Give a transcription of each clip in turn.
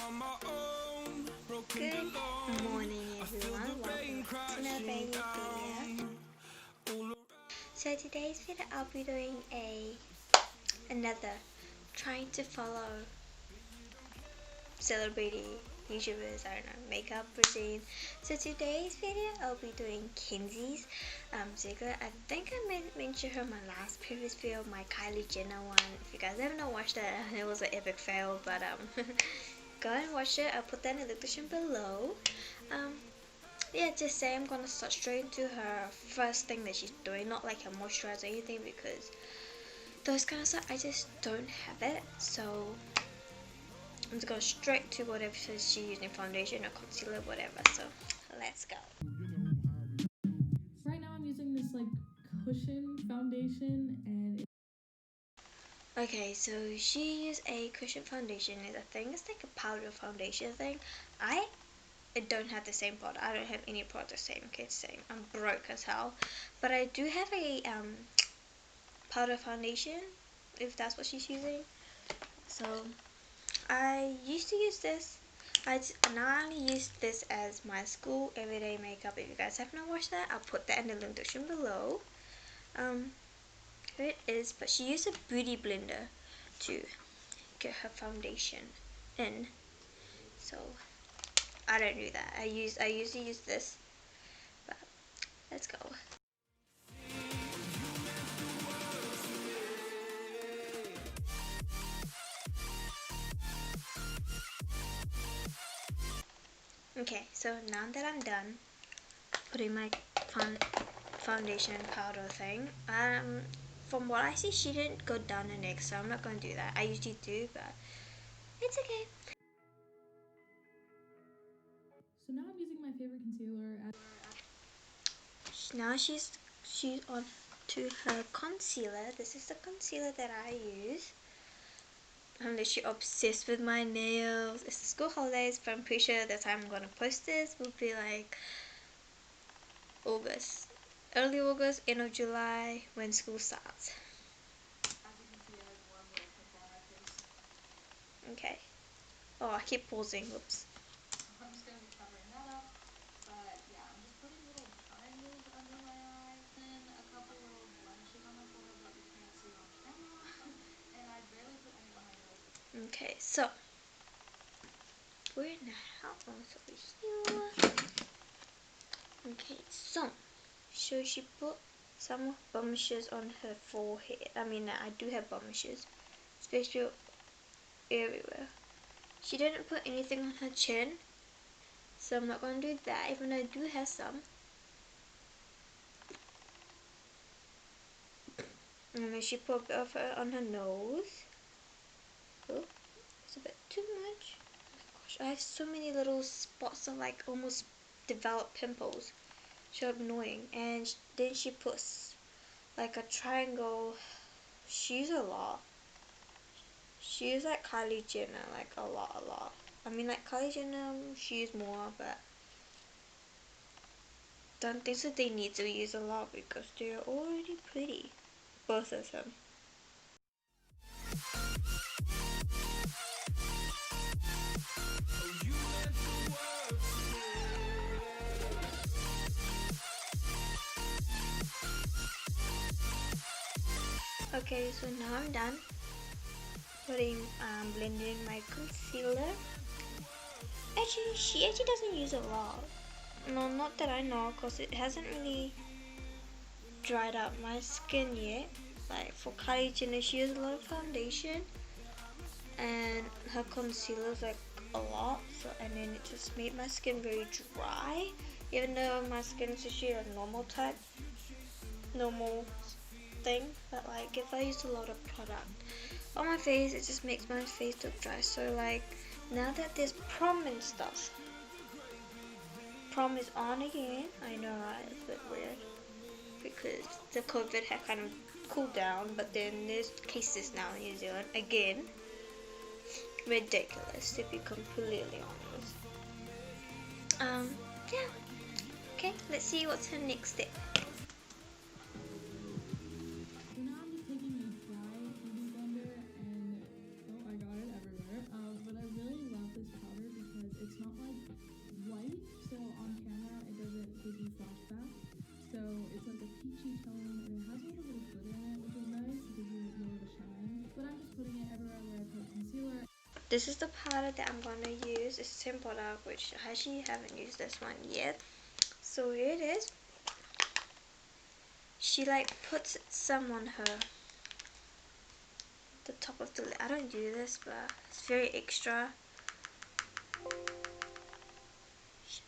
Good morning everyone, welcome back to another video. So today's video I'll be doing another trying to follow celebrity YouTubers, I don't know, makeup routine. So today's video I'll be doing Kenzie Ziegler. I think I mentioned her in my last previous video, my Kylie Jenner one. If you guys haven't watched that, it was an epic fail, but go and watch it. I'll put that in the description below. Yeah, just say I'm gonna start straight into her first thing that she's doing, not like her moisturizer or anything, because those kind of stuff I just don't have it. So I'm just going straight to whatever she's using, foundation or concealer, whatever. So let's go. Right now I'm using this like cushion foundation, and Okay, so she used a cushion foundation. I think it's like a powder foundation thing. I don't have the same product. I don't have any product the same. Okay, same. I'm broke as hell, but I do have a powder foundation, if that's what she's using. So I used to use this. Now I only use this as my school everyday makeup. If you guys have not watched that, I'll put that in the link description below. Here it is. But she used a beauty blender to get her foundation in. So I don't do that. I usually use this. But let's go. Okay, so now that I'm done putting my foundation powder thing, from what I see, she didn't go down the neck, so I'm not going to do that. I usually do, but it's okay. so now I'm using my favorite concealer. Now she's on to her concealer. This is the concealer that I use. I'm literally obsessed with my nails. It's the school holidays, but I'm pretty sure the time I'm going to post this will be like August. Early August, end of July, when school starts. Okay. Oh, I keep pausing. Whoops. I'm just going to be covering that up, but yeah, I'm just putting little triangles under my eyes and a couple little blemishes on my forehead that you can't see on camera. And I barely put any on my nose. Okay, so we're now over here. Okay, so she put some blemishes on her forehead. I mean, I do have blemishes, especially everywhere. She didn't put anything on her chin, so I'm not going to do that, even though I do have some. And then she put a bit of it on her nose. Oh, it's a bit too much. Oh my gosh, I have so many little spots of like almost developed pimples. So annoying. And then she puts like a triangle. She used a lot. She used like Kylie Jenner, like a lot. I mean, like Kylie Jenner, she used more, but don't think that they need to use a lot because they're already pretty, both of them. Okay, so now I'm done blending my concealer. Actually, she doesn't use a lot. No, not that I know, cause it hasn't really dried out my skin yet. Like for Kylie Jenner, she uses a lot of foundation, and her concealer is like a lot. So and then it just made my skin very dry, even though my skin is usually a normal thing. But like if I use a lot of product on my face, it just makes my face look dry. So like now that there's prom and stuff, prom is on again. I know, right? It's a bit weird because the COVID had kind of cooled down, but then there's cases now in New Zealand again. Ridiculous, to be completely honest. Yeah. Okay, let's see what's her next step. So now I'm just taking a dry beauty blender and oh, I got it everywhere. But I really love this powder this is the palette that I'm gonna use. It's the same product, which I actually haven't used this one yet. So here it is. She like puts some on the top of the lid. I don't do this, but it's very extra. Shit.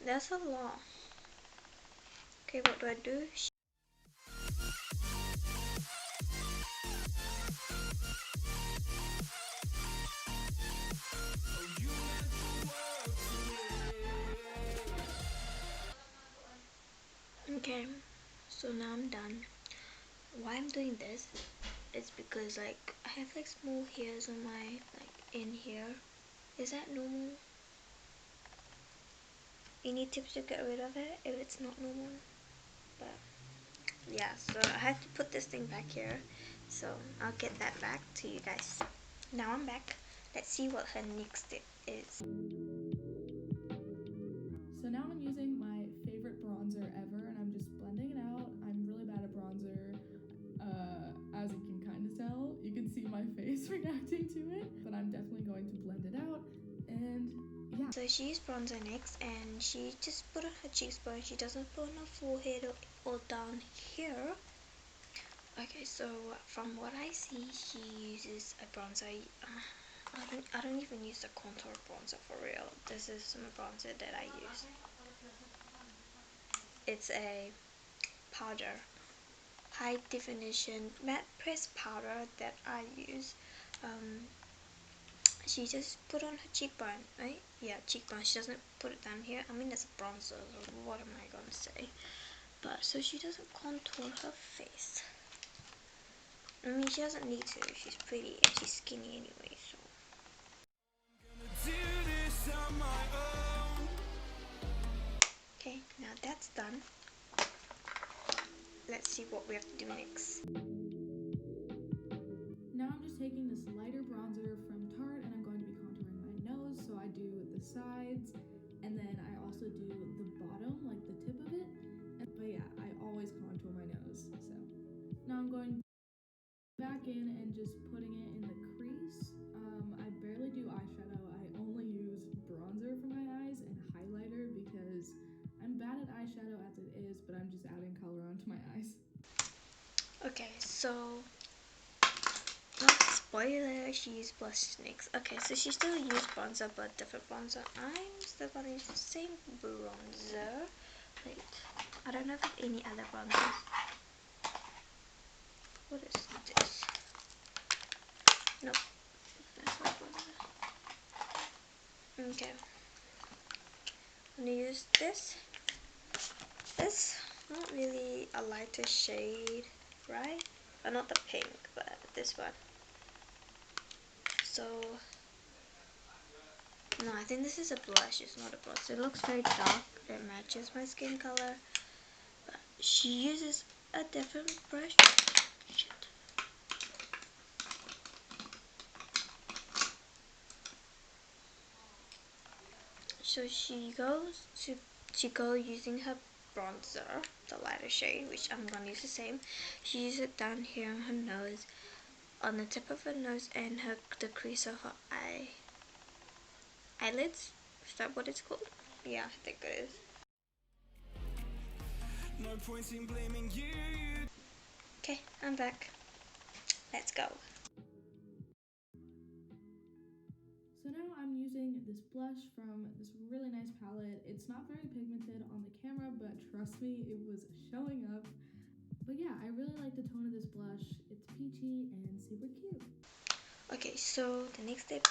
That's a lot. Okay, what do I do? Okay, so now I'm done. Why I'm doing this is because like I have like small hairs on my like in here. Is that normal? Any tips to get rid of it if it's not normal? But yeah, so I have to put this thing back here. So I'll get that back to you guys. Now I'm back. Let's see what her next step is. So now I'm using my favorite bronzer ever, and I'm just blending it out. I'm really bad at bronzer, as you can kind of tell. You can see my face reacting to it, but I'm definitely going to blend it out, and yeah. So she used bronzer next, and she just put on her cheekbone. She doesn't put on her forehead or down here. Okay, so from what I see, she uses a bronzer. I don't even use the contour bronzer for real. This is some bronzer that I use. It's a powder, high definition matte press powder that I use. She just put on her cheekbone, right? Yeah, cheekbone. She doesn't put it down here. I mean, that's a bronzer, so what am I gonna say? But so she doesn't contour her face. I mean, she doesn't need to. She's pretty and she's skinny anyway, so. Okay, now that's done. Let's see what we have to do next. Now I'm just taking this lighter bronzer from Tarte, and I'm going to be contouring my nose. So I do the sides, and then I also do the bottom, like the tip of it. But yeah, I always contour my nose. So now I'm going back in and just putting it in the crease. I barely do eyeshadow. I only use bronzer for my eyes and highlighter because I'm bad at eyeshadow as it is, but I'm just adding color onto my eyes. Okay, so spoiler, she used blush next. Okay, so she still used bronzer, but different bronzer. I'm still gonna use the same bronzer. Wait, I don't know if there's any other bronzers. What is this? Nope, that's not bronzer. Okay, I'm gonna use this. This not really a lighter shade, right? Not the pink, but this one. So no, I think this is a blush. It's not a blush. It looks very dark. It matches my skin color. But she uses a different brush. Shit. So she go using her bronzer, the lighter shade, which I'm gonna use the same. She uses it down here on her nose, on the tip of her nose, and the crease of her eyelids. Is that what it's called? Yeah, I think it is. No point in blaming you. Okay, I'm back. Let's go. So now I'm using this blush from this really nice palette. It's not very pigmented on the camera, but trust me, it was showing up. But yeah, I really like the tone of this blush. It's peachy and super cute. Okay, so the next step,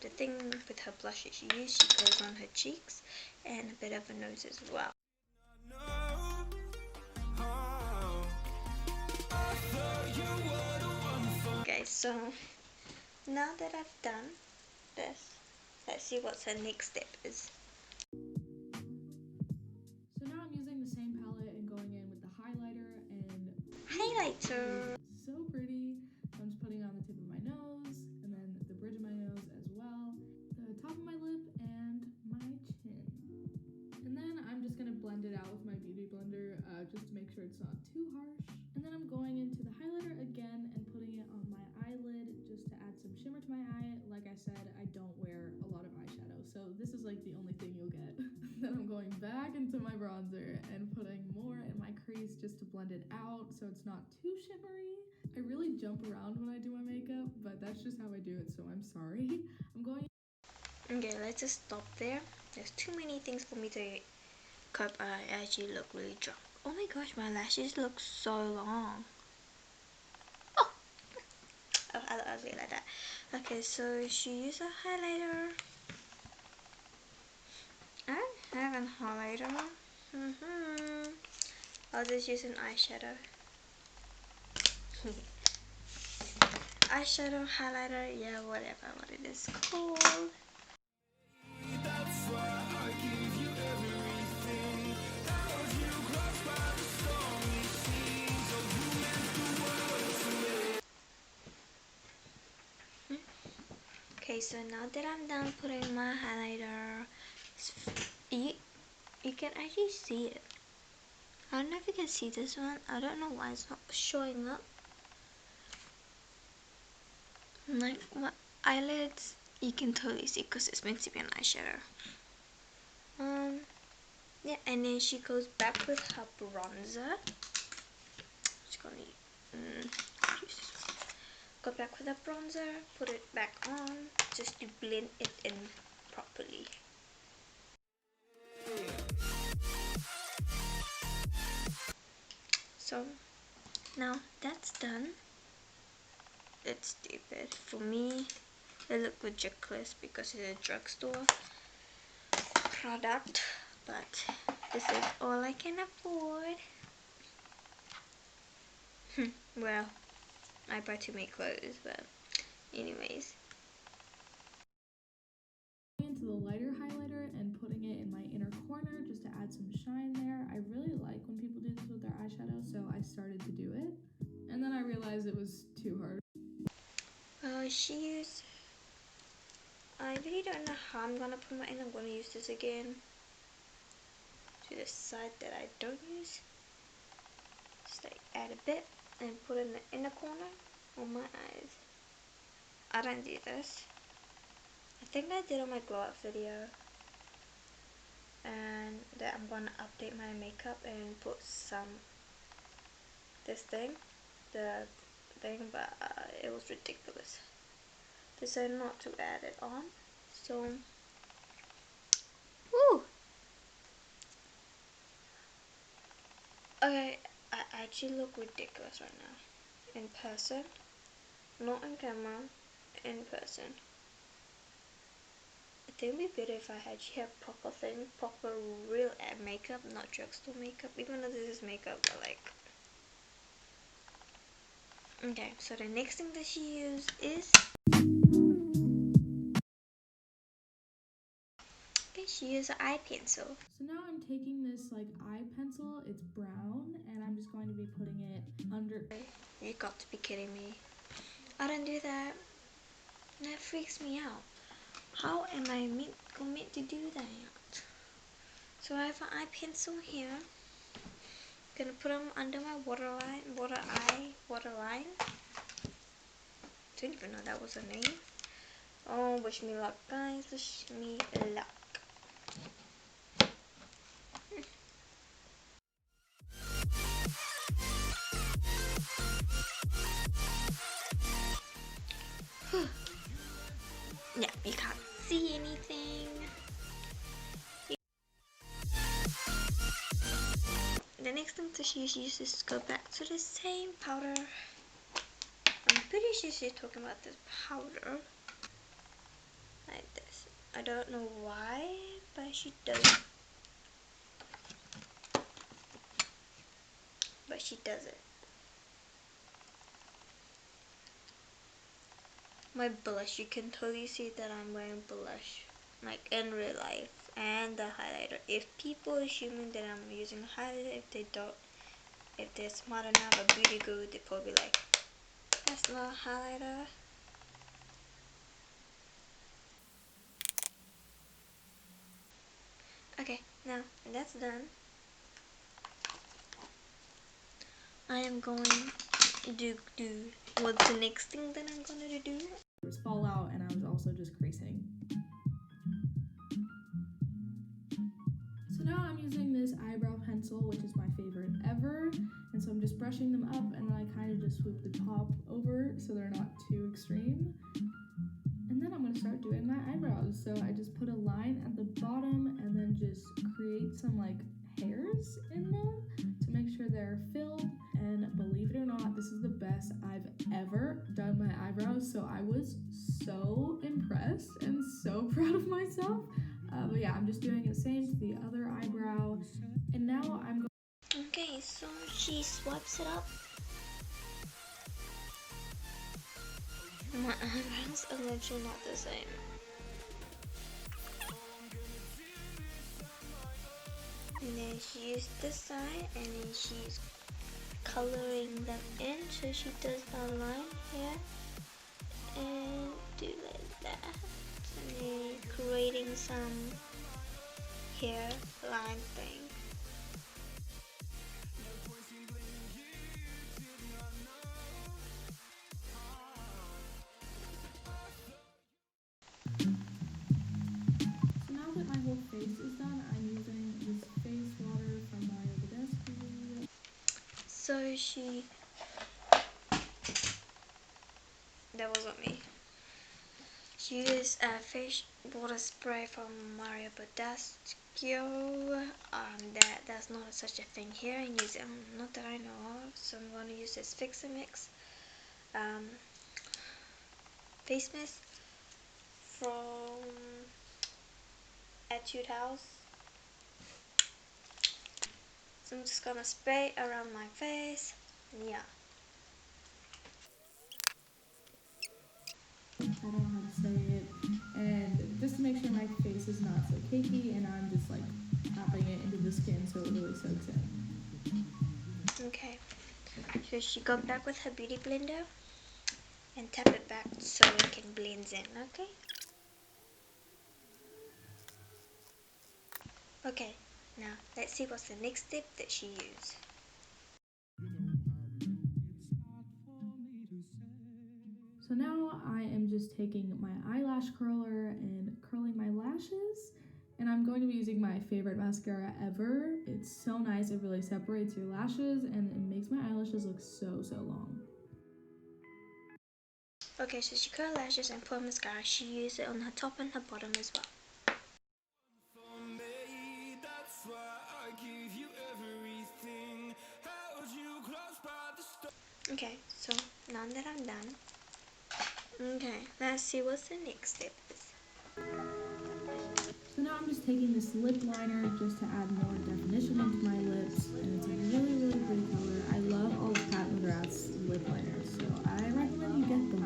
the thing with her blush that she used, she goes on her cheeks and a bit of her nose as well. Okay, so now that I've done this, let's see what her next step is. So now I'm using the same palette and going in with the highlighter and Highlighter. So pretty. I'm just putting it on the tip of my nose and then the bridge of my nose as well, the top of my lip and my chin. And then I'm just gonna blend it out with my beauty blender just to make sure it's not too harsh. And then I'm going into the highlighter again and putting it on my eyelid just to add some shimmer to my eye, like I said, I don't wear a lot of eyeshadow, so this is like the only thing you'll get. Then I'm going back into my bronzer and putting more in my crease just to blend it out so it's not too shimmery. I really jump around when I do my makeup, but that's just how I do it, so I'm sorry. I'm going... Okay, let's just stop there. There's too many things for me to cut. I actually look really drunk. Oh my gosh, my lashes look so long. Oh, I'll do it like that. Okay, so she used a highlighter. I don't have a highlighter. I'll just use an eyeshadow. Eyeshadow, highlighter, yeah, whatever what it is called. Okay, so now that I'm done putting my highlighter, you can actually see it. I don't know if you can see this one. I don't know why it's not showing up. Like my eyelids, you can totally see because it's meant to be an eyeshadow. Yeah, and then she goes back with her bronzer. Just gonna go back with her bronzer, put it back on, just to blend it in properly. So now that's done. It's stupid. For me, it looked ridiculous because it's a drugstore product, but this is all I can afford. Well, I buy to make clothes, but anyways. Into the lighter highlighter and putting it in my inner corner just to add some shine there. I really like when people do this with their eyeshadow, so I started to do it. And then I realized it was too hard. She used... I really don't know how I'm gonna put my in. I'm gonna use this again to the side that I don't use. Just like add a bit and put it in the inner corner on my eyes. I don't do this. I think I did on my glow up video. And that I'm gonna update my makeup and put some this thing, the thing, but it was ridiculous. Decided not to add it on. So, woo! Okay, I actually look ridiculous right now. In person. Not on camera. In person. I think it'd be better if I actually have proper thing. Proper real makeup. Not drugstore makeup. Even though this is makeup, but like... Okay, so the next thing that she used is... Okay, she used an eye pencil. So now I'm taking this like eye pencil, it's brown, and I'm just going to be putting it under. You got to be kidding me. I don't do that. That freaks me out. How am I meant to do that? So I have an eye pencil here. Gonna put them under my waterline. Didn't even know that was a name. Oh, wish me luck, guys. Wish me luck. Yeah, you can't see anything. The next thing that she uses is to go back to the same powder. I'm pretty sure she's talking about this powder. Like this. I don't know why, but she does. But she does it. My blush, you can totally see that I'm wearing blush, like in real life, and the highlighter. If people assuming that I'm using highlighter, if they're smart enough or beauty guru, they probably like, that's not a highlighter. Okay, now that's done. I am going to do what's the next thing that I'm going to do. Fall out pencil, which is my favorite ever. And so I'm just brushing them up, and then I kind of just swoop the top over so they're not too extreme. And then I'm going to start doing my eyebrows. So I just put a line at the bottom and then just create some like hairs in them to make sure they're filled. And believe it or not, this is the best I've ever done my eyebrows. So I was so impressed and so proud of myself. But yeah, I'm just doing the same to the other eyebrow. And now I'm going. Okay, so she swipes it up. My eyebrows are literally not the same. And then she used this side, and then she's coloring them in. So she does a line here and do like that, and then creating some hair line thing. So now that my whole face is done, I'm using this face water from Mario Badescu. So that wasn't me. She used a face water spray from Mario Badescu. That's not such a thing here in New Zealand, not that I know of. So I'm going to use this Fix and Mix face mist from Etude House. So I'm just gonna spray around my face. Yeah. I don't know how to say it. And just to make sure my face is not so cakey, and I'm just like tapping it into the skin so it really soaks in. Okay. So she go back with her beauty blender and tap it back so it can blend in, okay? Okay, now let's see what's the next step that she used. So now I am just taking my eyelash curler and curling my lashes, and I'm going to be using my favorite mascara ever. It's so nice, it really separates your lashes and it makes my eyelashes look so long. Okay, so she curled lashes and put mascara. She used it on her top and her bottom as well. Okay, so now that I'm done, okay, let's see what's the next step is. So now I'm just taking this lip liner just to add more definition into my lips, and it's a really pretty color. I love all of Pat McGrath's lip liners, so I recommend you get them.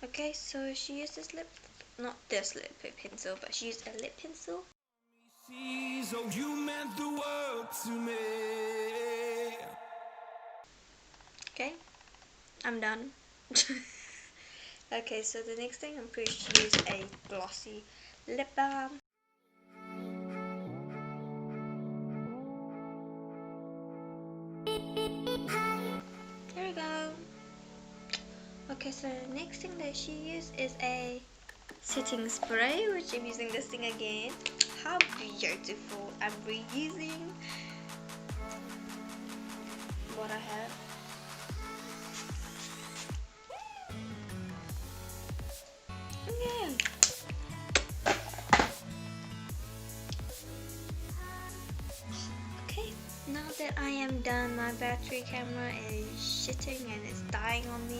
Okay, so she used this not this lip pencil, but she used a lip pencil. So you meant the world to me. Okay, I'm done. Okay, so the next thing I'm pretty sure she used a glossy lip balm. There we go. Okay, so the next thing that she used is a setting spray, which I'm using this thing again. How beautiful. I'm reusing what I have. Okay. Okay, now that I am done, my battery camera is shitting and it's dying on me.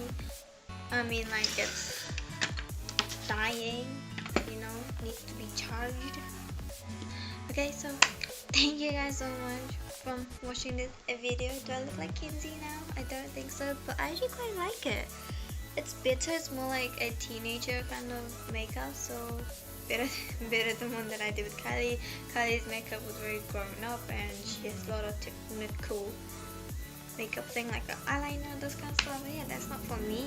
I mean, like, it's dying, you know, needs to be charged. Okay, so thank you guys so much for watching this video. Do I look like Kenzie now? I don't think so, but I actually quite like it. It's better. It's more like a teenager kind of makeup, so better than one that I did with Kylie. Kylie's makeup was very grown up, and she has a lot of technical makeup thing like the eyeliner, those kind of stuff. But yeah, that's not for me.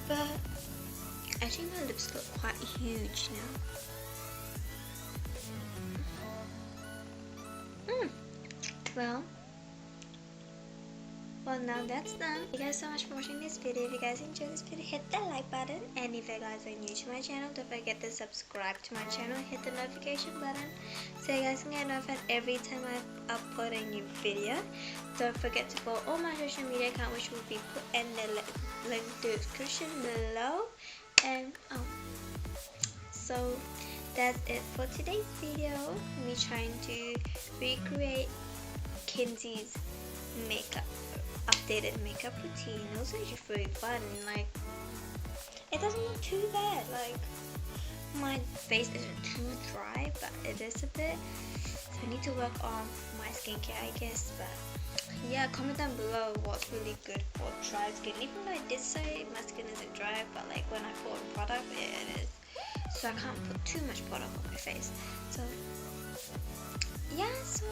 But actually, my lips look quite huge now. Well, Well, now that's done. Thank you guys so much for watching this video. If you guys enjoyed this video, hit that like button. And if you guys are new to my channel, don't forget to subscribe to my channel. Hit the notification button so you guys can get notified every time I upload a new video. Don't forget to follow all my social media account, which will be put in the link description below. And so that's it for today's video. Me trying to recreate Kenzie's updated makeup routine. It was actually very fun. Like, it doesn't look too bad. Like, my face isn't too dry, but it is a bit. So I need to work on my skincare, I guess. But yeah, comment down below what's really good for dry skin. Even though I did say my skin isn't dry, but like when I put on product, it is. So I can't put too much product on my face. So yeah, so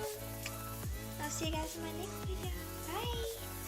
I'll see you guys in my next video. Bye!